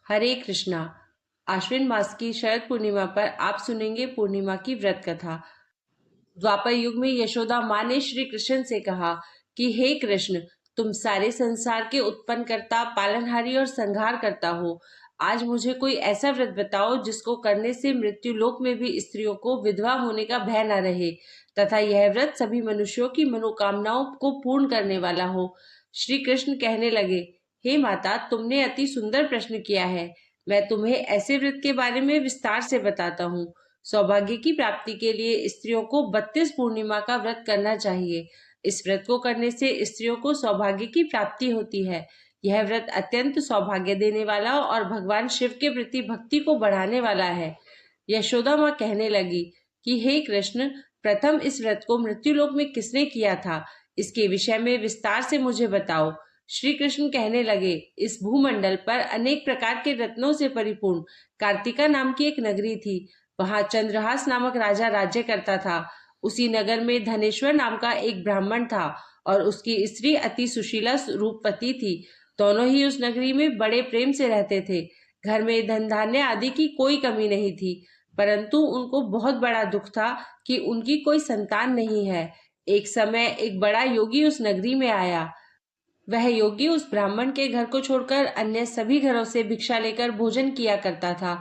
हरे कृष्णा। आश्विन मास की शरद पूर्णिमा पर आप सुनेंगे पूर्णिमा की व्रत कथा। द्वापर युग में यशोदा माँ ने श्री कृष्ण से कहा कि हे कृष्ण, तुम सारे संसार के उत्पन्न करता, पालनहारी और संहार करता हो। आज मुझे कोई ऐसा व्रत बताओ जिसको करने से मृत्यु लोक में भी स्त्रियों को विधवा होने का भय न रहे तथा यह व्रत सभी मनुष्यों की मनोकामनाओं को पूर्ण करने वाला हो। श्री कृष्ण कहने लगे, हे माता, तुमने अति सुंदर प्रश्न किया है। मैं तुम्हें ऐसे व्रत के बारे में विस्तार से बताता हूँ। सौभाग्य की प्राप्ति के लिए स्त्रियों को 32 पूर्णिमा का व्रत करना चाहिए। इस व्रत को करने से स्त्रियों को सौभाग्य की प्राप्ति होती है। यह व्रत अत्यंत सौभाग्य देने वाला और भगवान शिव के प्रति भक्ति को बढ़ाने वाला है। यशोदा माँ कहने लगी कि हे कृष्ण, प्रथम इस व्रत को मृत्युलोक में किसने किया था, इसके विषय में विस्तार से मुझे बताओ। श्री कृष्ण कहने लगे, इस भूमंडल पर अनेक प्रकार के रत्नों से परिपूर्ण कार्तिका नाम की एक नगरी थी। वहां चंद्रहास नामक राजा राज्य करता था। उसी नगर में धनेश्वर नाम का एक ब्राह्मण था और उसकी स्त्री अति सुशीला रूपवती थी। दोनों ही उस नगरी में बड़े प्रेम से रहते थे। घर में धन धान्य आदि की कोई कमी नहीं थी, परंतु उनको बहुत बड़ा दुख था कि उनकी कोई संतान नहीं है। एक समय एक बड़ा योगी उस नगरी में आया। वह योगी उस ब्राह्मण के घर को छोड़कर अन्य सभी घरों से भिक्षा लेकर भोजन किया करता था।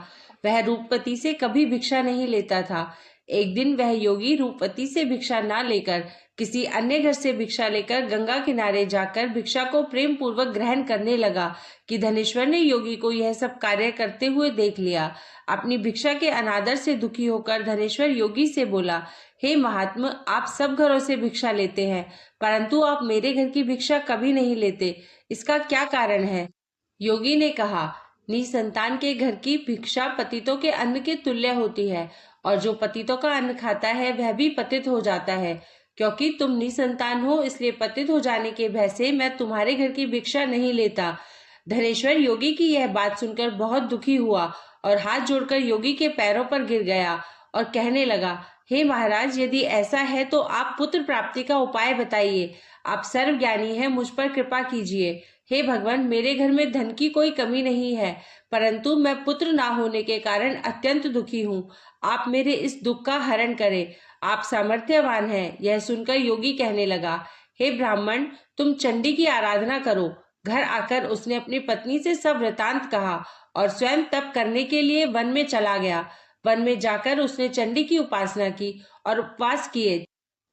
वह रूपवती से कभी भिक्षा नहीं लेता था। एक दिन वह योगी रूपवती से भिक्षा ना लेकर किसी अन्य घर से भिक्षा लेकर गंगा किनारे जाकर भिक्षा को प्रेम पूर्वक ग्रहण करने लगा कि धनेश्वर ने योगी को यह सब कार्य करते हुए देख लिया। अपनी भिक्षा के अनादर से दुखी होकर धनेश्वर योगी से बोला, हे महात्मा, आप सब घरों से भिक्षा लेते हैं, परंतु आप मेरे घर की भिक्षा कभी नहीं लेते। इसका क्या कारण है? योगी ने कहा, निसंतान के घर की भिक्षा पतितों के अन्न के तुल्य होती है और जो पतितों का अन्न खाता है वह भी पतित हो जाता है। क्योंकि तुम निसंतान हो, इसलिए पतित हो जाने के भय से मैं तुम्हारे घर की भिक्षा नहीं लेता। धनेश्वर योगी की यह बात सुनकर बहुत दुखी हुआ और हाथ जोड़कर योगी के पैरों पर गिर गया और कहने लगा, हे महाराज, यदि ऐसा है तो आप पुत्र प्राप्ति का उपाय बताइए। आप सर्वज्ञानी हैं, मुझ पर कृपा कीजिए। हे भगवान, मेरे घर में धन की कोई कमी नहीं है, परंतु मैं पुत्र ना होने के कारण अत्यंत दुखी हूँ। आप मेरे इस दुख का हरण करें। आप सामर्थ्यवान हैं। यह सुनकर योगी कहने लगा, हे ब्राह्मण, तुम चंडी की आराधना करो। घर आकर उसने अपनी पत्नी से सब वृतांत कहा और स्वयं तप करने के लिए वन में चला गया। वन में जाकर उसने चंडी की उपासना की और उपवास किए।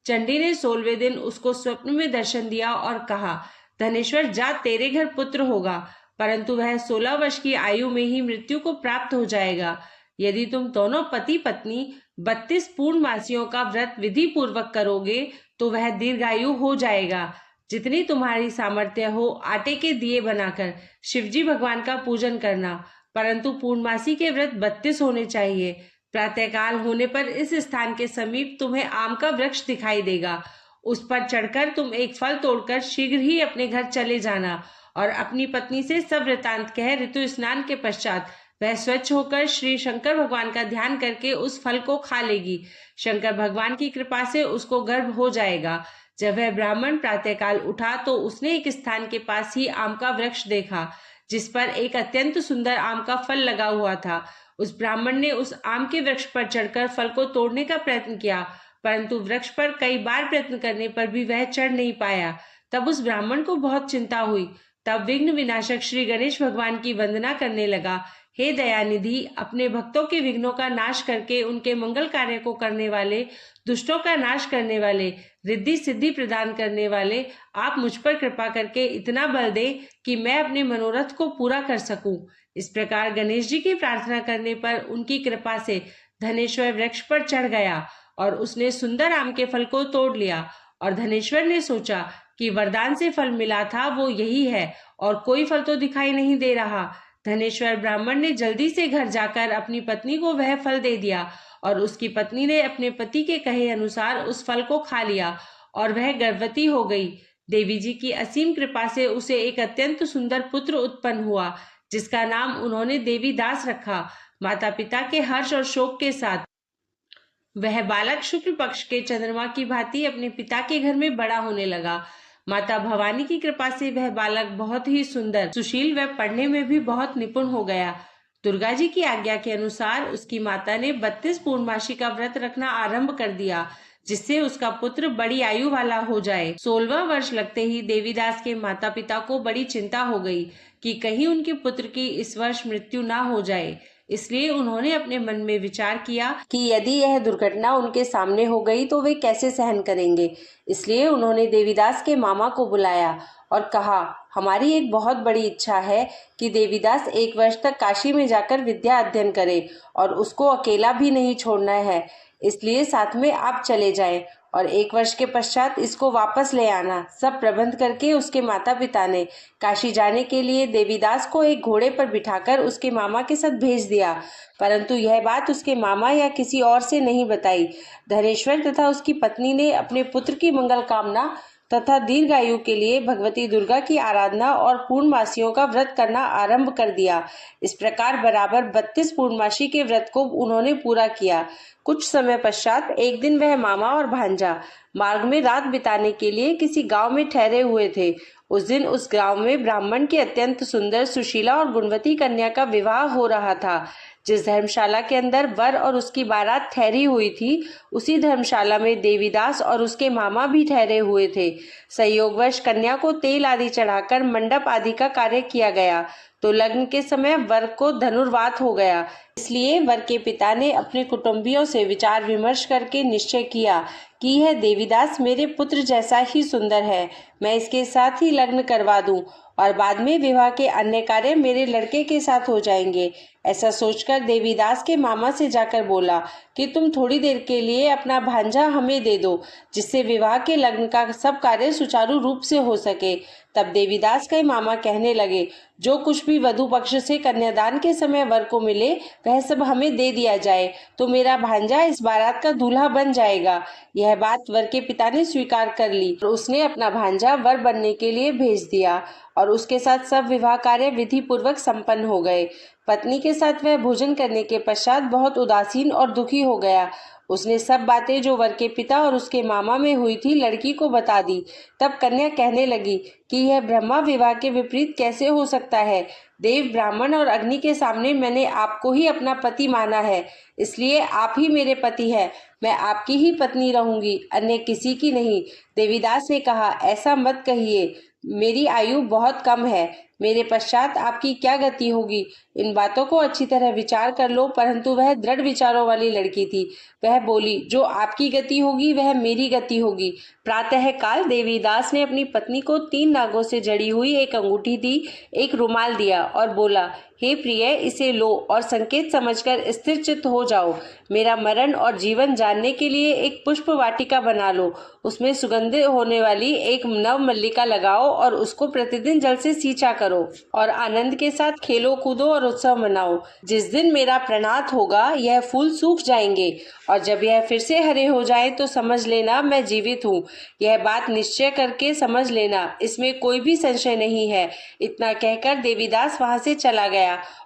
चंडी ने 16वें दिन उसको स्वप्न में दर्शन दिया और कहा, धनेश्वर, जा, तेरे घर पुत्र होगा, परंतु वह 16 वर्ष की आयु में ही मृत्यु को प्राप्त हो जाएगा। यदि तुम दोनों पति पत्नी 32 पूर्णमासियों का व्रत विधि पूर्वक करोगे तो वह दीर्घायु हो जाएगा। जितनी तुम्हारी सामर्थ्य हो, आटे के दिए बनाकर शिवजी भगवान का पूजन करना, परंतु पूर्णमासी के व्रत 32 होने चाहिए। प्रातःकाल होने पर इस स्थान के समीप तुम्हें आम का वृक्ष दिखाई देगा। उस पर चढ़कर तुम एक फल तोड़कर शीघ्र ही अपने घर चले जाना और अपनी पत्नी से सब वृतांत कह ऋतु स्नान के पश्चात वह स्वच्छ होकर श्री शंकर भगवान का ध्यान करके उस फल को खा लेगी। शंकर भगवान की कृपा से उसको गर्भ हो जाएगा। जब वह ब्राह्मण प्रातःकाल उठा तो उसने एक स्थान के पास ही आम का वृक्ष देखा जिस पर एक अत्यंत सुंदर आम का फल लगा हुआ था। उस ब्राह्मण ने उस आम के वृक्ष पर चढ़कर फल को तोड़ने का प्रयत्न किया, परंतु वृक्ष पर कई बार प्रयत्न करने पर भी वह चढ़ नहीं पाया। तब उस ब्राह्मण को बहुत चिंता हुई। तब विघ्न विनाशक श्री गणेश भगवान की वंदना करने लगा। हे दयानिधि, अपने भक्तों के विघ्नों का नाश करके उनके मंगल कार्य को करने वाले, दुष्टों का नाश करने वाले, रिद्धि सिद्धि प्रदान करने वाले, आप मुझ पर कृपा करके इतना बल दे कि मैं अपने मनोरथ को पूरा कर सकूं। इस प्रकार गणेश जी की प्रार्थना करने पर उनकी कृपा से धनेश्वर वृक्ष पर चढ़ गया और उसने सुंदर आम के फल को तोड़ लिया। और धनेश्वर ने सोचा कि वरदान से फल मिला था वो यही है और कोई फल तो दिखाई नहीं दे रहा। धनेश्वर ब्राह्मण ने जल्दी से घर जाकर अपनी पत्नी को वह फल दे दिया और उसकी पत्नी ने अपने पति के कहे अनुसार उस फल को खा लिया और वह गर्भवती हो गई। देवी जी की असीम कृपा से उसे एक अत्यंत सुंदर पुत्र उत्पन्न हुआ जिसका नाम उन्होंने देवी दास रखा। माता पिता के हर्ष और शोक के साथ वह बालक शुक्ल पक्ष के चंद्रमा की भांति अपने पिता के घर में बड़ा होने लगा। माता भवानी की कृपा से वह बालक बहुत ही सुंदर, सुशील व पढ़ने में भी बहुत निपुण हो गया। दुर्गा जी की आज्ञा के अनुसार उसकी माता ने 32 पूर्णमासी का व्रत रखना आरंभ कर दिया, जिससे उसका पुत्र बड़ी आयु वाला हो जाए। 16वां वर्ष लगते ही देवीदास के माता पिता को बड़ी चिंता हो गई कि कहीं उनके पुत्र की इस वर्ष मृत्यु ना हो जाए। इसलिए उन्होंने अपने मन में विचार किया कि यदि यह दुर्घटना उनके सामने हो गई तो वे कैसे सहन करेंगे। इसलिए उन्होंने देवीदास के मामा को बुलाया और कहा, हमारी एक बहुत बड़ी इच्छा है कि देवीदास 1 वर्ष तक काशी में जाकर विद्या अध्ययन करे और उसको अकेला भी नहीं छोड़ना है। इसलिए साथ में आप चले जाएं और 1 वर्ष के पश्चात इसको वापस ले आना। सब प्रबंध करके उसके माता पिता ने काशी जाने के लिए देवीदास को एक घोड़े पर बिठाकर उसके मामा के साथ भेज दिया, परंतु यह बात उसके मामा या किसी और से नहीं बताई। धनेश्वर तथा उसकी पत्नी ने अपने पुत्र की मंगल कामना तथा दीर्घायु के लिए भगवती दुर्गा की आराधना और पूर्णमासियों का व्रत करना आरंभ कर दिया। इस प्रकार बराबर 32 पूर्णमासी के व्रत को उन्होंने पूरा किया। कुछ समय पश्चात एक दिन वह मामा और भांजा मार्ग में रात बिताने के लिए किसी गांव में ठहरे हुए थे। उस दिन उस गांव में ब्राह्मण की अत्यंत सुंदर, सुशीला और गुणवती कन्या का विवाह हो रहा था। जिस धर्मशाला के अंदर वर और उसकी बारात ठहरी हुई थी, उसी धर्मशाला में देवीदास और उसके मामा भी ठहरे हुए थे। संयोगवश कन्या को तेल आदि चढ़ाकर मंडप आदि का कार्य किया गया तो लग्न के समय वर को धनुर्वात हो गया। इसलिए वर के पिता ने अपने कुटुंबियों से विचार विमर्श करके निश्चय किया कि यह देवीदास मेरे पुत्र जैसा ही सुंदर है, मैं इसके साथ ही लग्न करवा दूं और बाद में विवाह के अन्य कार्य मेरे लड़के के साथ हो जाएंगे। ऐसा सोचकर देवीदास के मामा से जाकर बोला कि तुम थोड़ी देर के लिए अपना भांजा हमें दे दो, जिससे विवाह के लग्न का सब कार्य सुचारू रूप से हो सके। तब देवीदास के मामा कहने लगे, जो कुछ भी वधू पक्ष से कन्यादान के समय वर को मिले वह सब हमें दे दिया जाए, तो मेरा भांजा इस बारात का दूल्हा बन जाएगा। यह बात वर के पिता ने स्वीकार कर ली और उसने अपना भांजा वर बनने के लिए भेज दिया और उसके साथ सब विवाह कार्य विधि पूर्वक संपन्न हो गए। पत्नी के साथ वह भोजन करने के पश्चात बहुत उदासीन और दुखी हो गया। उसने सब बातें जो वर के पिता और उसके मामा में हुई थी लड़की को बता दी। तब कन्या कहने लगी कि यह ब्रह्मा विवाह के विपरीत कैसे हो सकता है। देव, ब्राह्मण और अग्नि के सामने मैंने आपको ही अपना पति माना है, इसलिए आप ही मेरे पति हैं। मैं आपकी ही पत्नी रहूंगी, अन्य किसी की नहीं। देवीदास ने कहा, ऐसा मत कहिए, मेरी आयु बहुत कम है, मेरे पश्चात आपकी क्या गति होगी। इन बातों को अच्छी तरह विचार कर लो। परंतु वह दृढ़ विचारों वाली लड़की थी। वह बोली, जो आपकी गति होगी वह मेरी गति होगी। प्रातः काल देवीदास ने अपनी पत्नी को 3 नागों से जड़ी हुई एक अंगूठी दी, एक रुमाल दिया और बोला, हे प्रिय, इसे लो और संकेत समझकर स्थिर चित्त हो जाओ। मेरा मरण और जीवन जानने के लिए एक पुष्प वाटिका बना लो, उसमें सुगंधित होने वाली एक नव मल्लिका लगाओ और उसको प्रतिदिन जल से सींचा करो और आनंद के साथ खेलो कूदो और उत्सव मनाओ। जिस दिन मेरा प्रणात होगा यह फूल सूख जाएंगे और जब यह फिर से हरे हो जाए तो समझ लेना मैं जीवित हूँ। यह बात निश्चय करके समझ लेना, इसमें कोई भी संशय नहीं है। इतना कहकर देवीदास वहां से चला गया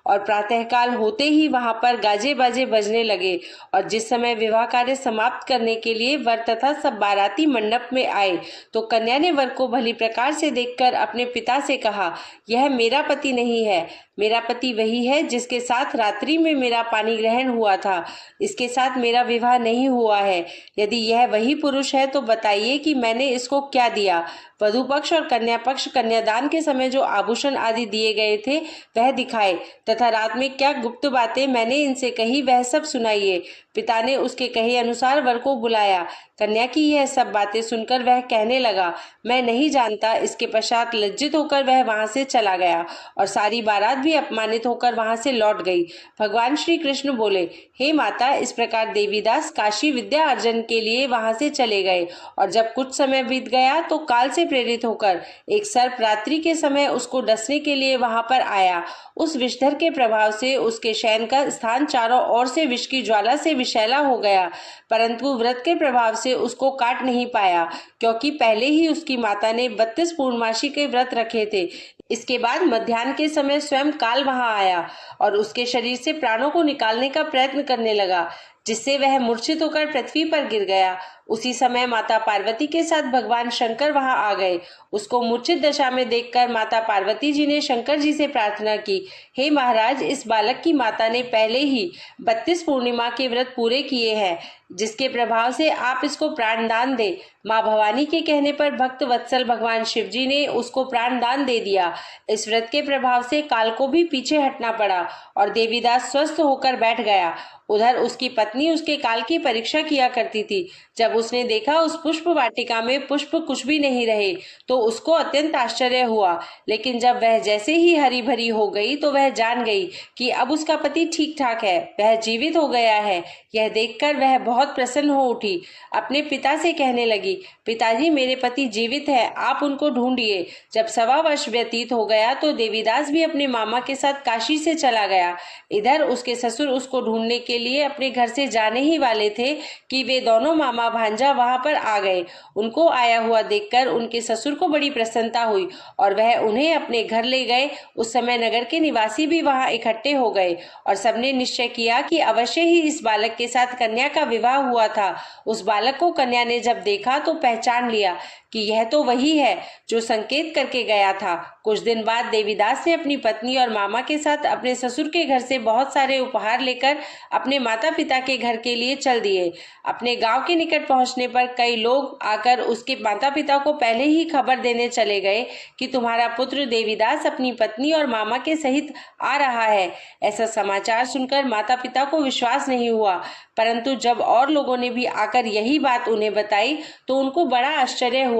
और प्रातःकाल होते ही वहां पर गाजे बाजे बजने लगे और जिस समय विवाह कार्य समाप्त करने के लिए वर तथा सब बाराती मंडप में आए तो कन्या ने वर को भली प्रकार से देखकर अपने पिता से कहा, यह मेरा पति नहीं है, मेरा पति वही है जिसके साथ रात्रि में मेरा पानी ग्रहण हुआ था। इसके साथ मेरा विवाह नहीं हुआ है। यदि यह वही पुरुष है तो बताइए कि मैंने इसको क्या दिया। वधू पक्ष और कन्या पक्ष कन्यादान के समय जो आभूषण आदि दिए गए थे वह दिखाए तथा रात में क्या गुप्त बातें मैंने इनसे कही वह सब सुनाइए। पिता ने उसके कहे अनुसार वर को बुलाया। कन्या की यह सब बातें सुनकर वह कहने लगा, मैं नहीं जानता। इसके पश्चात लज्जित होकर वह वहां से चला गया और सारी बारात भी अपमानित होकर वहां से लौट गई। भगवान श्री कृष्ण बोले, हे माता, इस प्रकार देवीदास काशी विद्या अर्जन के लिए वहां से चले गए और जब कुछ समय बीत गया तो काल से प्रेरित होकर एक सर्प रात्रि के समय उसको डसने के लिए वहां पर आया। उस विषधर के प्रभाव से उसके शयन का स्थान चारों ओर से विष की ज्वाला से विषैला हो गया, परंतु व्रत के प्रभाव से उसको काट नहीं पाया, क्योंकि पहले ही उसकी माता ने 32 पूर्णमासी के व्रत रखे थे। इसके बाद मध्याह्न के समय स्वयं काल वहां आया और उसके शरीर से प्राणों को निकालने का प्रयत्न करने लगा। जिससे वह मूर्छित होकर पृथ्वी पर गिर गया। उसी समय माता पार्वती के साथ भगवान शंकर वहां आ गए। उसको मूर्छित दशा में देखकर माता पार्वती जी ने शंकर जी से प्रार्थना की, हे महाराज, इस बालक की माता ने पहले ही 32 पूर्णिमा के व्रत पूरे किए हैं, जिसके प्रभाव से आप इसको प्राणदान दे। माँ भवानी के कहने पर भक्त वत्सल भगवान शिव जी ने उसको प्राणदान दे दिया। इस व्रत के प्रभाव से काल को भी पीछे हटना पड़ा और देवीदास स्वस्थ होकर बैठ गया। उधर उसकी पत्नी उसके काल की परीक्षा किया करती थी। जब उसने देखा उस पुष्प वाटिका में पुष्प कुछ भी नहीं रहे तो उसको अत्यंत आश्चर्य हुआ, लेकिन जब वह जैसे ही हरी भरी हो गई तो वह जान गई कि अब उसका पति ठीक ठाक है, वह जीवित हो गया है। यह देखकर वह बहुत प्रसन्न हो उठी। अपने पिता से कहने लगी, पिताजी, मेरे पति जीवित है, आप उनको ढूंढिए। जब 1.25 वर्ष व्यतीत हो गया तो देवीदास भी अपने मामा के साथ काशी से चला गया। इधर उसके ससुर उसको ढूंढने के लिए अपने घर से जाने ही वाले थे कि वे दोनों मामा भांजा वहां पर आ गए। उनको आया हुआ देखकर उनके ससुर को बड़ी प्रसन्नता हुई और वह उन्हें अपने घर ले गए। उस समय नगर के निवासी भी वहां इकट्ठे हो गए और सबने निश्चय किया कि अवश्य ही इस बालक के साथ कन्या का विवाह हुआ था। उस बालक को कन्या ने जब देखा तो पहचान लिया कि यह तो वही है जो संकेत करके गया था। कुछ दिन बाद देवीदास ने अपनी पत्नी और मामा के साथ अपने ससुर के घर से बहुत सारे उपहार लेकर अपने माता पिता के घर के लिए चल दिए। अपने गांव के निकट पहुंचने पर कई लोग आकर उसके माता पिता को पहले ही खबर देने चले गए कि तुम्हारा पुत्र देवीदास अपनी पत्नी और मामा के सहित आ रहा है। ऐसा समाचार सुनकर माता पिता को विश्वास नहीं हुआ, परंतु जब और लोगों ने भी आकर यही बात उन्हें बताई तो उनको बड़ा आश्चर्य हुआ।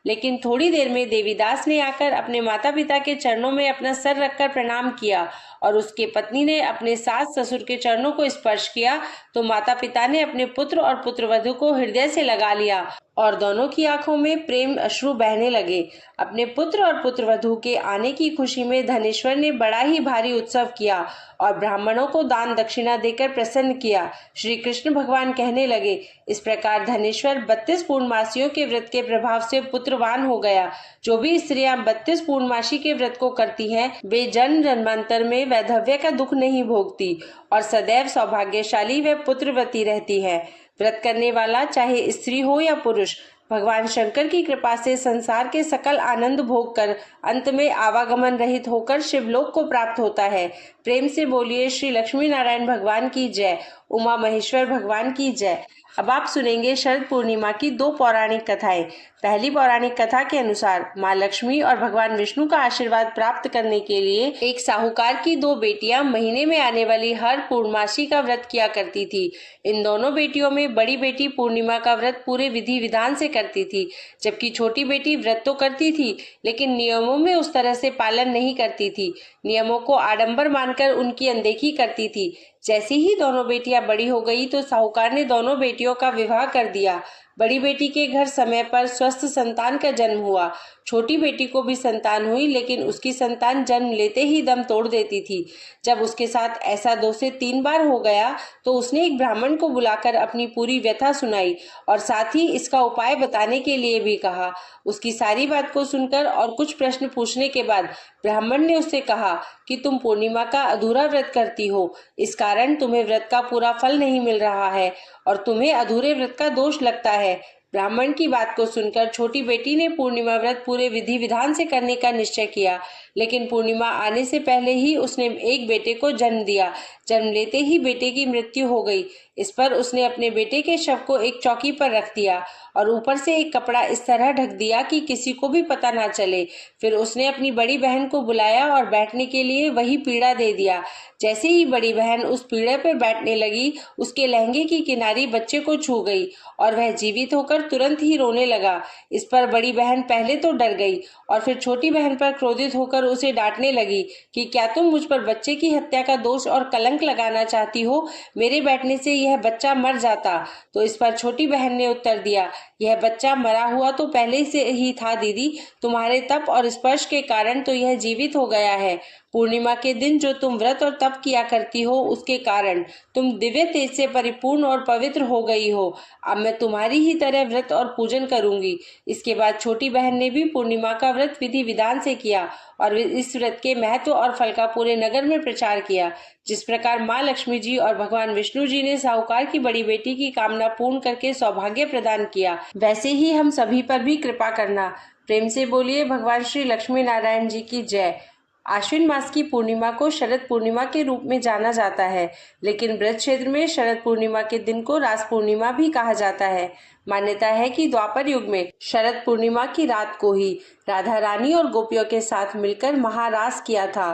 लेकिन थोड़ी देर में देवीदास ने आकर अपने माता पिता के चरणों में अपना सर रखकर प्रणाम किया और उसके पत्नी ने अपने सास ससुर के चरणों को स्पर्श किया तो माता पिता ने अपने पुत्र और पुत्रवधू को हृदय से लगा लिया और दोनों की आंखों में प्रेम अश्रु बहने लगे। अपने पुत्र और पुत्रवधू के आने की खुशी में धनेश्वर ने बड़ा ही भारी उत्सव किया और ब्राह्मणों को दान दक्षिणा देकर प्रसन्न किया। श्री कृष्ण भगवान कहने लगे, इस प्रकार धनेश्वर 32 पूर्णमासियों के व्रत के प्रभाव से पुत्रवान हो गया। जो भी स्त्रियां 32 पूर्णमासी के व्रत को करती हैं, वे जन्म जन्मांतर में वैधव्य का दुख नहीं भोगती और सदैव सौभाग्यशाली व पुत्रवती रहती है। व्रत करने वाला चाहे स्त्री हो या पुरुष, भगवान शंकर की कृपा से संसार के सकल आनंद भोग कर अंत में आवागमन रहित होकर शिवलोक को प्राप्त होता है। प्रेम से बोलिए श्री लक्ष्मी नारायण भगवान की जय, उमा महेश्वर भगवान की जय। अब आप सुनेंगे शरद पूर्णिमा की 2 पौराणिक कथाएं। पहली पौराणिक कथा के अनुसार माँ लक्ष्मी और भगवान विष्णु का आशीर्वाद प्राप्त करने के लिए एक साहूकार की 2 बेटियां महीने में आने वाली हर पूर्णमासी का व्रत किया करती थी। इन दोनों बेटियों में बड़ी बेटी पूर्णिमा का व्रत पूरे विधि विधान से करती थी, जबकि छोटी बेटी व्रत तो करती थी लेकिन नियमों में उस तरह से पालन नहीं करती थी। नियमों को आडंबर मानकर उनकी अनदेखी करती थी। जैसे ही दोनों बेटियां बड़ी हो गई तो साहूकार ने दोनों बेटियों का विवाह कर दिया। बड़ी बेटी के घर समय पर स्वस्थ संतान का जन्म हुआ। छोटी बेटी को भी संतान हुई, लेकिन उसकी संतान जन्म लेते ही दम तोड़ देती थी। जब उसके साथ ऐसा 2 से 3 बार हो गया तो उसने एक ब्राह्मण को बुलाकर अपनी पूरी व्यथा सुनाई और साथ ही इसका उपाय बताने के लिए भी कहा। उसकी सारी बात को सुनकर और कुछ प्रश्न पूछने के बाद ब्राह्मण ने उससे कहा कि तुम पूर्णिमा का अधूरा व्रत करती हो, इस कारण तुम्हें व्रत का पूरा फल नहीं मिल रहा है और तुम्हें अधूरे व्रत का दोष लगता है। ब्राह्मण की बात को सुनकर छोटी बेटी ने पूर्णिमा व्रत पूरे विधि विधान से करने का निश्चय किया, लेकिन पूर्णिमा आने से पहले ही उसने एक बेटे को जन्म दिया। जन्म लेते ही बेटे की मृत्यु हो गई। इस पर उसने अपने बेटे के शव को एक चौकी पर रख दिया और ऊपर से एक कपड़ा इस तरह ढक दिया कि किसी को भी पता ना चले। फिर उसने अपनी बड़ी बहन को बुलाया और बैठने के लिए वही पीढ़ा दे दिया। जैसे ही बड़ी बहन उस पीढ़े पर बैठने लगी, उसके लहंगे की किनारी बच्चे को छू गई और वह जीवित होकर तुरंत ही रोने लगा। इस पर बड़ी बहन पहले तो डर गई और फिर छोटी बहन पर क्रोधित होकर उसे डांटने लगी कि क्या तुम मुझ पर बच्चे की हत्या का दोष और कलंक लगाना चाहती हो? मेरे बैठने से यह बच्चा मर जाता। तो इस पर छोटी बहन ने उत्तर दिया, यह बच्चा मरा हुआ तो पहले से ही था दीदी, तुम्हारे तप और स्पर्श के कारण तो यह जीवित हो गया है। पूर्णिमा के दिन जो तुम व्रत और तप किया करती हो उसके कारण तुम दिव्य तेज से परिपूर्ण और पवित्र हो गई हो। अब मैं तुम्हारी ही तरह व्रत और पूजन करूंगी। इसके बाद छोटी बहन ने भी पूर्णिमा का व्रत विधि विधान से किया और इस व्रत के महत्व और फल का पूरे नगर में प्रचार किया। जिस प्रकार माँ लक्ष्मी जी और भगवान विष्णु जी ने साहूकार की बड़ी बेटी की कामना पूर्ण करके सौभाग्य प्रदान किया, वैसे ही हम सभी पर भी कृपा करना। प्रेम से बोलिए भगवान श्री लक्ष्मी नारायण जी की जय। आश्विन मास की पूर्णिमा को शरद पूर्णिमा के रूप में जाना जाता है, लेकिन ब्रज क्षेत्र में शरद पूर्णिमा के दिन को रास पूर्णिमा भी कहा जाता है। मान्यता है कि द्वापर युग में शरद पूर्णिमा की रात को ही राधा रानी और गोपियों के साथ मिलकर महारास किया था।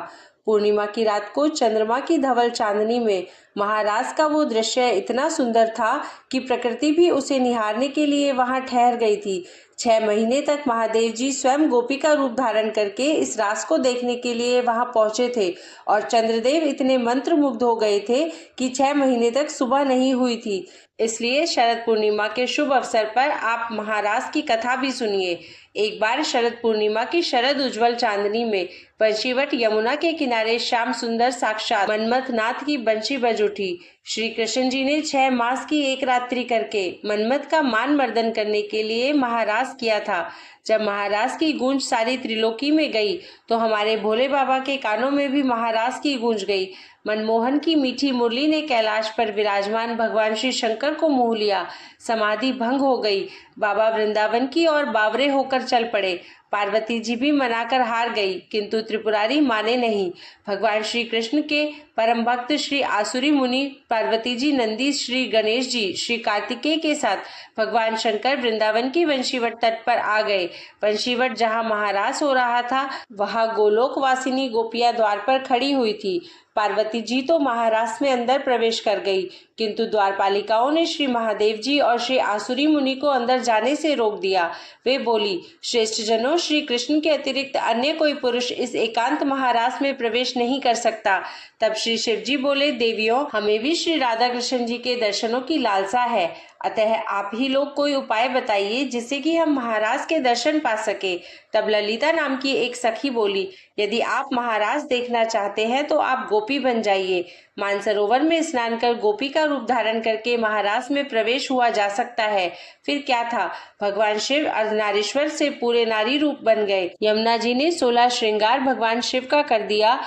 पूर्णिमा की रात को चंद्रमा की धवल चांदनी में महारास का वो दृश्य इतना सुंदर था कि प्रकृति भी उसे निहारने के लिए वहां ठहर गई थी। 6 महीने तक महादेव जी स्वयं गोपी का रूप धारण करके इस रास को देखने के लिए वहां पहुंचे थे और चंद्रदेव इतने मंत्रमुग्ध हो गए थे कि 6 महीने तक सुबह नहीं हुई थी। इसलिए शरद पूर्णिमा के शुभ अवसर पर आप महारास की कथा भी सुनिए। एक बार शरद पूर्णिमा की शरद उज्जवल चांदनी में बंशीवट यमुना के किनारे श्याम सुंदर साक्षात मन्मथ नाथ की बंशी बज उठी। श्री कृष्ण जी ने 6 मास की एक रात्रि करके मन्मथ का मान मर्दन करने के लिए महारास किया था। जब महारास की गूंज सारी त्रिलोकी में गई तो हमारे भोले बाबा के कानों में भी महारास की गूंज गई। मनमोहन की मीठी मुरली ने कैलाश पर विराजमान भगवान श्री शंकर को मोह लिया। समाधि भंग हो गई। बाबा वृंदावन की ओर बावरे होकर चल पड़े। पार्वती जी भी मनाकर हार गई, किंतु त्रिपुरारी माने नहीं। भगवान श्री कृष्ण के परम भक्त श्री आसुरी मुनि, पार्वती जी, नंदी, श्री गणेश जी, श्री कार्तिकेय के साथ भगवान शंकर वृंदावन की वंशीवट तट पर आ गए। वंशीवट जहाँ महारास हो रहा था वहाँ गोलोक वासिनी गोपियां द्वार पर खड़ी हुई थी। पार्वती जी तो महारास में अंदर प्रवेश कर गई, किंतु द्वारपालिकाओं ने श्री महादेव जी और श्री आसुरी मुनि को अंदर जाने से रोक दिया। वे बोली, श्रेष्ठ जनों, श्री कृष्ण के अतिरिक्त अन्य कोई पुरुष इस एकांत महारास में प्रवेश नहीं कर सकता। तब श्री शिव जी बोले, देवियों, हमें भी श्री राधा कृष्ण जी के दर्शनों की लालसा है, अतः आप ही लोग कोई उपाय बताइए जिससे कि हम महाराज के दर्शन पा सके। तब ललिता नाम की एक सखी बोली, यदि आप महाराज देखना चाहते हैं तो आप गोपी बन जाइए। मानसरोवर में स्नान कर गोपी का रूप धारण करके महाराज में प्रवेश हुआ जा सकता है। फिर क्या था, भगवान शिव अर्धनारीश्वर से पूरे नारी रूप बन गए। यमुना जी ने 16 श्रृंगार भगवान शिव का कर दिया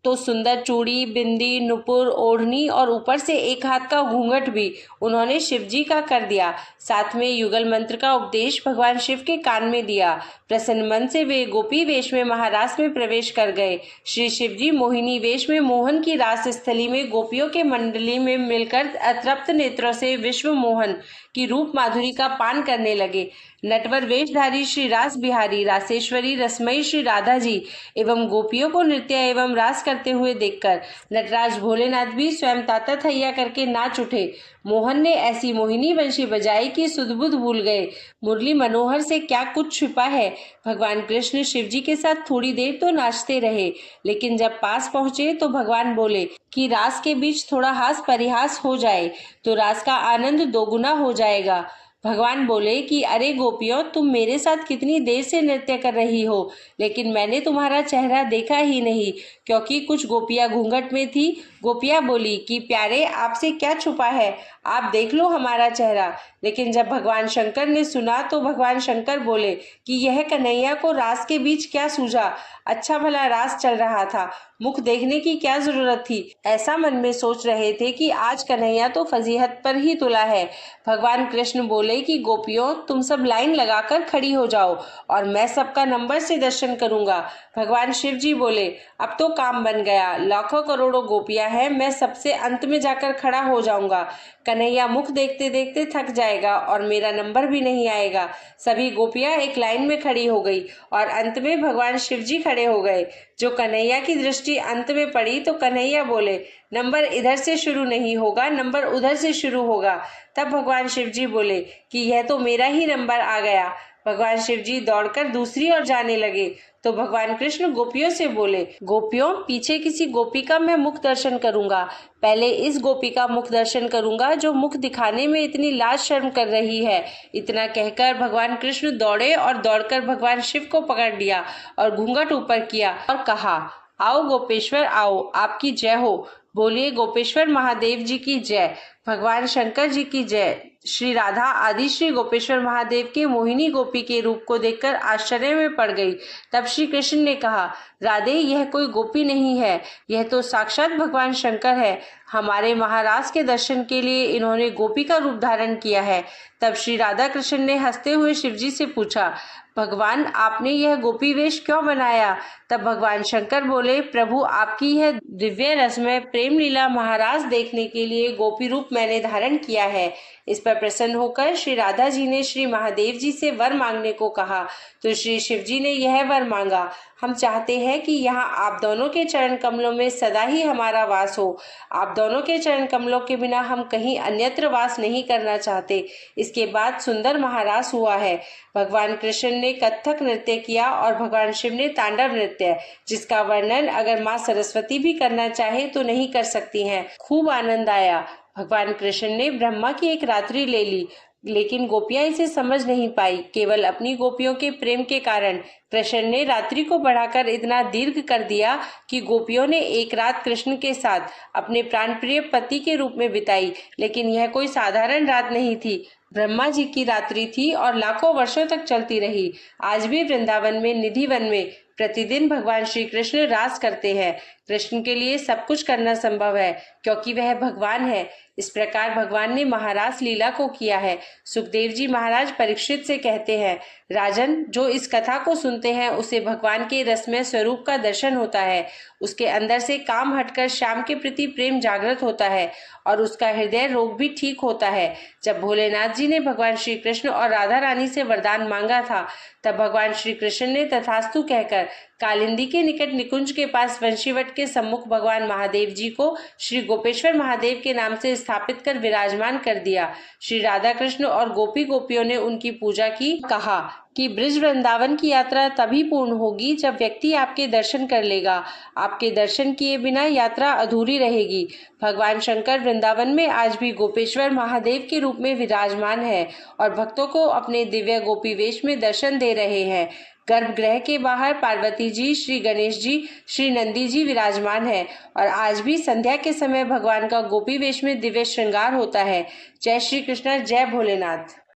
तो सुंदर चूड़ी, बिंदी, नुपुर, ओढ़नी और ऊपर से एक हाथ का घूंघट भी उन्होंने शिव जी का कर दिया। साथ में युगल मंत्र का उपदेश भगवान शिव के कान में दिया। प्रसन्न मन से वे गोपी वेश में महारास में प्रवेश कर गए। श्री शिव जी मोहिनी वेश में मोहन की रास स्थली में गोपियों के मंडली में मिलकर अतृप्त नेत्रों से विश्व मोहन की रूप माधुरी का पान करने लगे। नटवर वेशधारी श्री रास बिहारी, रासेश्वरी, रसमयी श्री राधा जी एवं गोपियों को नृत्य एवं रास करते हुए देखकर नटराज भोलेनाथ भी स्वयं ताता थैया करके नाच उठे। मोहन ने ऐसी मोहिनी बंशी बजाई कि सुध-बुध भूल गए। मुरली मनोहर से क्या कुछ छिपा है। भगवान कृष्ण शिव जी के साथ थोड़ी देर तो नाचते रहे, लेकिन जब पास पहुंचे तो भगवान बोले कि रास के बीच थोड़ा हास परिहास हो जाए तो रास का आनंद दोगुना हो जाएगा। भगवान बोले कि अरे गोपियों, तुम मेरे साथ कितनी देर से नृत्य कर रही हो, लेकिन मैंने तुम्हारा चेहरा देखा ही नहीं, क्योंकि कुछ गोपियां घूंघट में थी। गोपियां बोली कि प्यारे, आपसे क्या छुपा है, आप देख लो हमारा चेहरा। लेकिन जब भगवान शंकर ने सुना तो भगवान शंकर बोले कि यह कन्हैया को रास के बीच क्या सूझा, अच्छा भला रास चल रहा था, मुख देखने की क्या जरूरत थी। ऐसा मन में सोच रहे थे कि आज कन्हैया तो फजीहत पर ही तुला है। भगवान कृष्ण बोले कि गोपियों, तुम सब लाइन लगाकर खड़ी हो जाओ और मैं सबका नंबर से दर्शन करूंगा। भगवान शिव जी बोले, अब तो काम बन गया, लाखों करोड़ों गोपियां हैं, मैं सबसे अंत में जाकर खड़ा हो जाऊंगा। कन्हैया मुख देखते देखते थक जाएगा और मेरा नंबर भी नहीं आएगा। सभी गोपियां एक लाइन में खड़ी हो गई और अंत में भगवान शिव जी खड़े हो गए। जो कन्हैया की दृष्टि अंत में पड़ी तो कन्हैया बोले, नंबर इधर से शुरू नहीं होगा, नंबर उधर से शुरू होगा। तब भगवान शिव जी बोले कि यह तो मेरा ही नंबर आ गया। भगवान शिव जी दौड़कर दूसरी ओर जाने लगे तो भगवान कृष्ण गोपियों से बोले, गोपियों, पीछे किसी गोपी का मैं मुख दर्शन करूंगा। पहले इस गोपी का मुख दर्शन करूंगा जो मुख दिखाने में इतनी लाज शर्म कर रही है। इतना कहकर भगवान कृष्ण दौड़े और दौड़कर भगवान शिव को पकड़ लिया और घूंघट ऊपर किया और कहा, आओ गोपेश्वर आओ, आपकी जय हो। बोलिए गोपेश्वर महादेव जी की जय, भगवान शंकर जी की जय। श्री राधा आदि श्री गोपेश्वर महादेव के मोहिनी गोपी के रूप को देखकर आश्चर्य में पड़ गई। तब श्री कृष्ण ने कहा, राधे, यह कोई गोपी नहीं है, यह तो साक्षात भगवान शंकर है। हमारे महाराज के दर्शन के लिए इन्होंने गोपी का रूप धारण किया है। तब श्री राधा कृष्ण ने हंसते हुए शिवजी से पूछा, भगवान, आपने यह गोपी वेश क्यों बनाया? तब भगवान शंकर बोले, प्रभु, आपकी यह दिव्य रसमय प्रेम लीला महाराज देखने के लिए गोपी रूप मैंने धारण किया है। इस पर प्रसन्न होकर श्री राधा जी ने श्री महादेव जी से वर मांगने को कहा तो श्री शिव जी ने यह वर मांगा, हम चाहते हैं कि यहाँ आप दोनों के चरण कमलों में सदा ही हमारा वास हो। आप दोनों के चरण कमलों के बिना हम कहीं अन्यत्र वास नहीं करना चाहते। इसके बाद सुंदर महारास हुआ है। भगवान कृष्ण ने कथक नृत्य किया और भगवान शिव ने तांडव नृत्य, जिसका वर्णन अगर माँ सरस्वती भी करना चाहे तो नहीं कर सकती हैं। खूब आनंद आया। भगवान कृष्ण ने ब्रह्मा की एक रात्रि ले ली, लेकिन गोपियां इसे समझ नहीं पाई। केवल अपनी गोपियों के प्रेम के कारण कृष्ण ने रात्रि को बढ़ाकर इतना दीर्घ कर दिया कि गोपियों ने एक रात कृष्ण के साथ अपने प्राणप्रिय पति के रूप में बिताई। लेकिन यह कोई साधारण रात नहीं थी, ब्रह्मा जी की रात्रि थी और लाखों वर्षों तक चलती रही। आज भी वृंदावन में निधि वन में प्रतिदिन भगवान श्री कृष्ण रास करते हैं। कृष्ण के लिए सब कुछ करना संभव है, क्योंकि वह भगवान है। इस प्रकार भगवान ने महारास लीला को किया है। सुखदेव जी महाराज परीक्षित से कहते हैं, राजन, जो इस कथा को सुनते हैं उसे भगवान के रसमय स्वरूप का दर्शन होता है। उसके अंदर से काम हटकर श्याम के प्रति प्रेम जागृत होता है और उसका हृदय रोग भी ठीक होता है। जब भोलेनाथ जी ने भगवान श्री कृष्ण और राधा रानी से वरदान मांगा था, तब भगवान श्री कृष्ण ने तथास्तु कहकर कालिंदी के निकट निकुंज के पास वंशीवट के सम्मुख भगवान महादेव जी को श्री गोपेश्वर महादेव के नाम से स्थापित कर विराजमान कर दिया। श्री राधा कृष्ण और गोपी गोपियों ने उनकी पूजा की। कहा कि ब्रिज वृंदावन की यात्रा तभी पूर्ण होगी जब व्यक्ति आपके दर्शन कर लेगा। आपके दर्शन किए बिना यात्रा अधूरी रहेगी। भगवान शंकर वृंदावन में आज भी गोपेश्वर महादेव के रूप में विराजमान है और भक्तों को अपने दिव्य गोपी वेश में दर्शन दे रहे हैं। गर्भगृह के बाहर पार्वती जी, श्री गणेश जी, श्री नंदी जी विराजमान है और आज भी संध्या के समय भगवान का गोपी वेश में दिव्य श्रृंगार होता है। जय श्री कृष्ण, जय भोलेनाथ।